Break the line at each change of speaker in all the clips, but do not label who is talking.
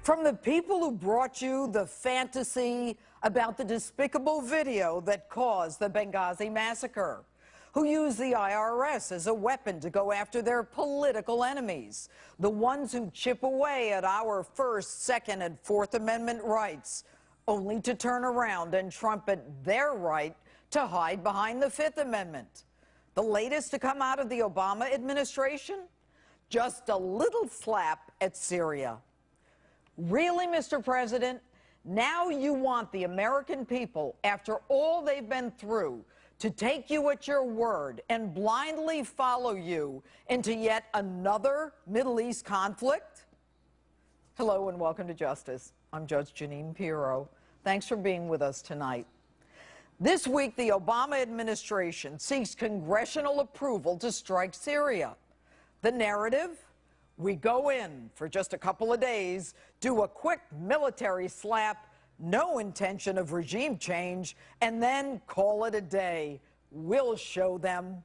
From the people who brought you the fantasy about the despicable video that caused the Benghazi massacre, who used the IRS as a weapon to go after their political enemies, the ones who chip away at our First, Second, and Fourth Amendment rights, only to turn around and trumpet their right to hide behind the Fifth Amendment. The latest to come out of the Obama administration? Just a little slap at Syria. Really, Mr. President? Now you want the American people, after all they've been through, to take you at your word and blindly follow you into yet another Middle East conflict? Hello and welcome to Justice. I'm Judge Jeanine Pirro. Thanks for being with us tonight. This week, the Obama administration seeks congressional approval to strike Syria. The narrative? We go in for just a couple of days, do a quick military slap, no intention of regime change, and then call it a day. We'll show them.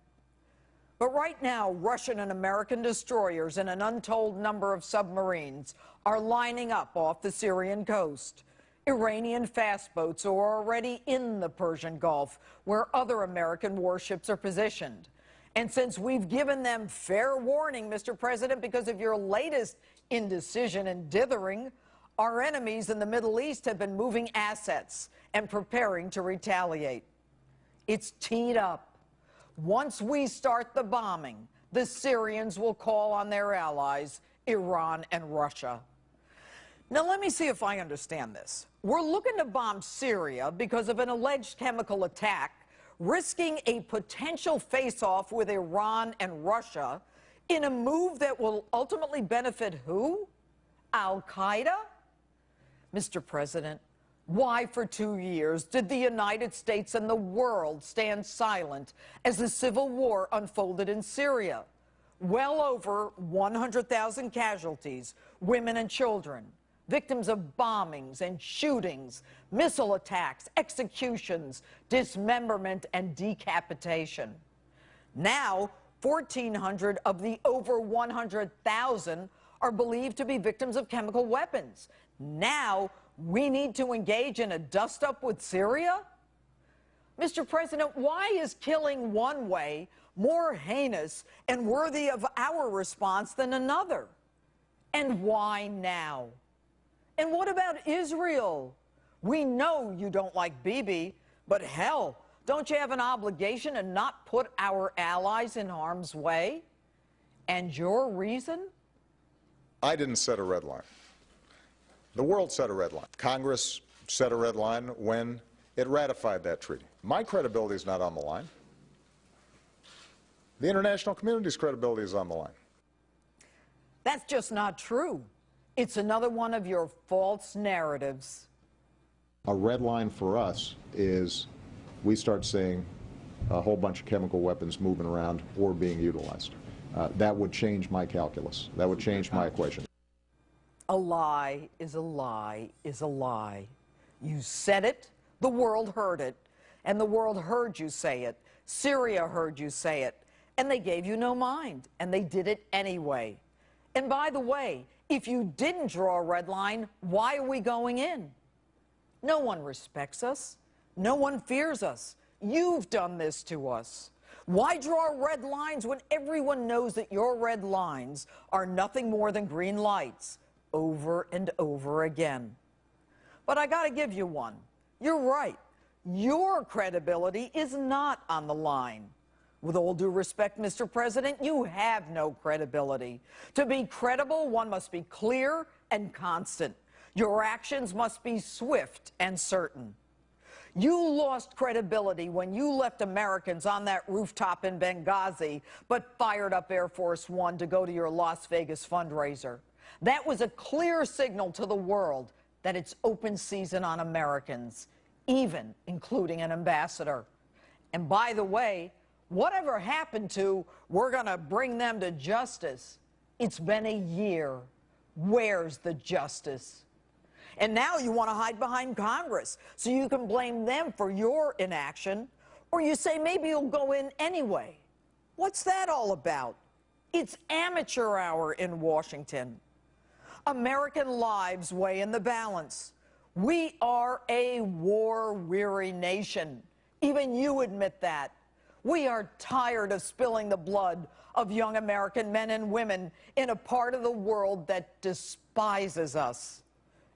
But right now, Russian and American destroyers and an untold number of submarines are lining up off the Syrian coast. Iranian fast boats are already in the Persian Gulf, where other American warships are positioned. And since we've given them fair warning, Mr. President, because of your latest indecision and dithering, our enemies in the Middle East have been moving assets and preparing to retaliate. It's teed up. Once we start the bombing, the Syrians will call on their allies, Iran and Russia. Now, let me see if I understand this. We're looking to bomb Syria because of an alleged chemical attack, risking a potential face-off with Iran and Russia in a move that will ultimately benefit who? Al-Qaeda? Mr. President, why for 2 years did the United States and the world stand silent as the civil war unfolded in Syria? Well over 100,000 casualties, women and children, victims of bombings and shootings, missile attacks, executions, dismemberment, and decapitation. Now, 1,400 of the over 100,000 are believed to be victims of chemical weapons. Now, we need to engage in a dust-up with Syria? Mr. President, why is killing one way more heinous and worthy of our response than another? And why now? And what about Israel? We know you don't like Bibi, but hell, don't you have an obligation to not put our allies in harm's way? And your reason?
I didn't set a red line. The world set a red line. Congress set a red line when it ratified that treaty. My credibility is not on the line. The international community's credibility is on the line.
That's just not true. It's another one of your false narratives.
A red line for us is we start seeing a whole bunch of chemical weapons moving around or being utilized. That would change my calculus. That would change my equation.
A lie is a lie is a lie. You said it, the world heard it, and the world heard you say it. Syria heard you say it, and they gave you no mind, and they did it anyway. And by the way, if you didn't draw a red line, why are we going in? No one respects us. No one fears us. You've done this to us. Why draw red lines when everyone knows that your red lines are nothing more than green lights over and over again? But I got to give you one. You're right. Your credibility is not on the line. With all due respect, Mr. President, you have no credibility. To be credible, one must be clear and constant. Your actions must be swift and certain. You lost credibility when you left Americans on that rooftop in Benghazi, but fired up Air Force One to go to your Las Vegas fundraiser. That was a clear signal to the world that it's open season on Americans, even including an ambassador. And by the way, whatever happened to, we're going to bring them to justice? It's been a year. Where's the justice? And now you want to hide behind Congress so you can blame them for your inaction, or you say maybe you'll go in anyway. What's that all about? It's amateur hour in Washington. American lives weigh in the balance. We are a war-weary nation. Even you admit that. We are tired of spilling the blood of young American men and women in a part of the world that despises us.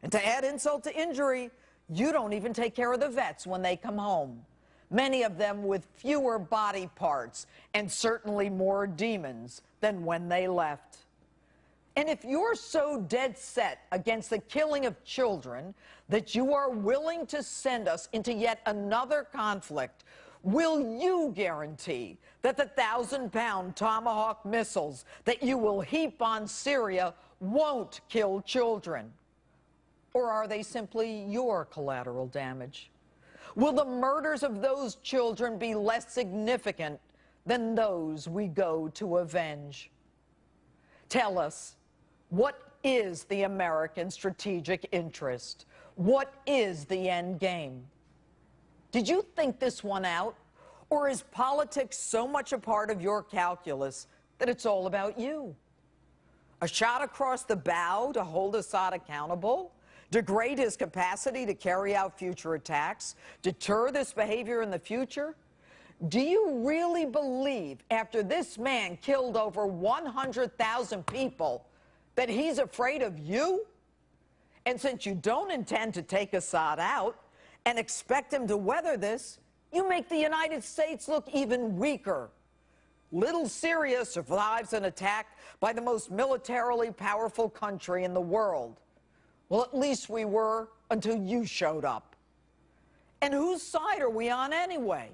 And to add insult to injury, you don't even take care of the vets when they come home. Many of them with fewer body parts and certainly more demons than when they left. And if you're so dead set against the killing of children that you are willing to send us into yet another conflict, will you guarantee that the 1,000-pound Tomahawk missiles that you will heap on Syria won't kill children? Or are they simply your collateral damage? Will the murders of those children be less significant than those we go to avenge? Tell us, what is the American strategic interest? What is the end game? Did you think this one out? Or is politics so much a part of your calculus that it's all about you? A shot across the bow to hold Assad accountable? Degrade his capacity to carry out future attacks? Deter this behavior in the future? Do you really believe, after this man killed over 100,000 people, that he's afraid of you? And since you don't intend to take Assad out and expect him to weather this, you make the United States look even weaker. Little Syria survives an attack by the most militarily powerful country in the world. Well, at least we were until you showed up. And whose side are we on anyway?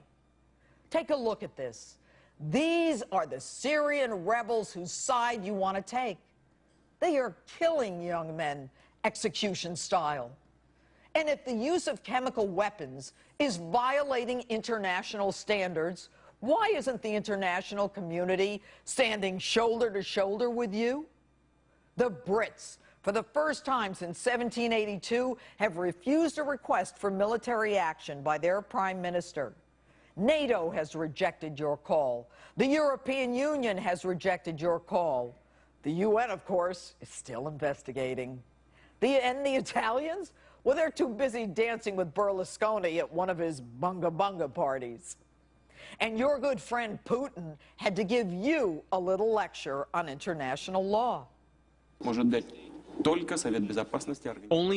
Take a look at this. These are the Syrian rebels whose side you want to take. They are killing young men, execution style. And if the use of chemical weapons is violating international standards, why isn't the international community standing shoulder to shoulder with you? The Brits, for the first time since 1782, have refused a request for military action by their prime minister. NATO has rejected your call. The European Union has rejected your call. The UN, of course, is still investigating. And the Italians? Well, they're too busy dancing with Berlusconi at one of his bunga-bunga parties. And your good friend Putin had to give you a little lecture on international law.
Only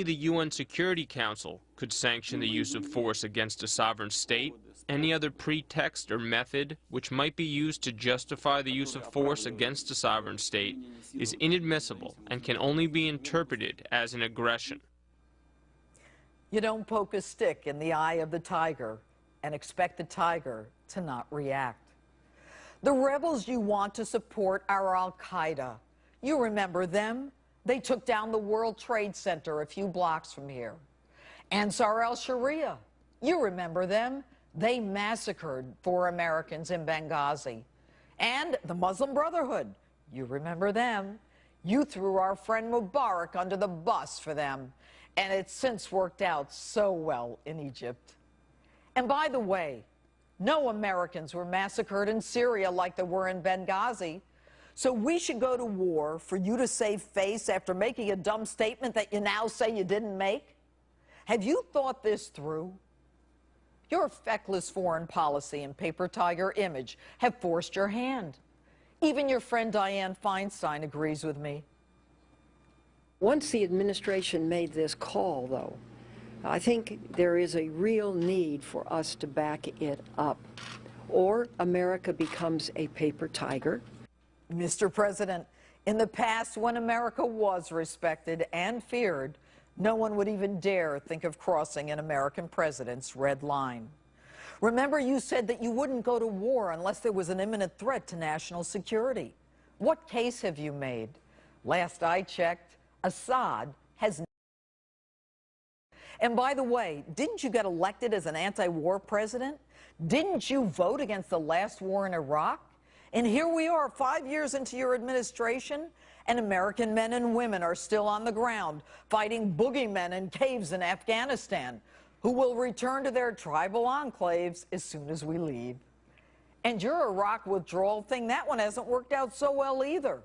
the UN Security Council could sanction the use of force against a sovereign state. Any other pretext or method which might be used to justify the use of force against a sovereign state is inadmissible and can only be interpreted as an aggression.
You don't poke a stick in the eye of the tiger and expect the tiger to not react. The rebels you want to support are Al-Qaeda. You remember them? They took down the World Trade Center a few blocks from here. Ansar al-Sharia. You remember them? They massacred 4 Americans in Benghazi. And the Muslim Brotherhood. You remember them? You threw our friend Mubarak under the bus for them. And it's since worked out so well in Egypt. And by the way, no Americans were massacred in Syria like they were in Benghazi. So we should go to war for you to save face after making a dumb statement that you now say you didn't make? Have you thought this through? Your feckless foreign policy and paper tiger image have forced your hand. Even your friend Dianne Feinstein agrees with me.
Once the administration made this call, though, I think there is a real need for us to back it up, or America becomes a paper tiger.
Mr. President, in the past, when America was respected and feared, no one would even dare think of crossing an American president's red line. Remember, you said that you wouldn't go to war unless there was an imminent threat to national security. What case have you made? Last I checked, Assad has. And by the way, didn't you get elected as an anti-war president? Didn't you vote against the last war in Iraq? And here we are 5 years into your administration, and American men and women are still on the ground fighting boogeymen in caves in Afghanistan who will return to their tribal enclaves as soon as we leave. And your Iraq withdrawal thing, that one hasn't worked out so well either.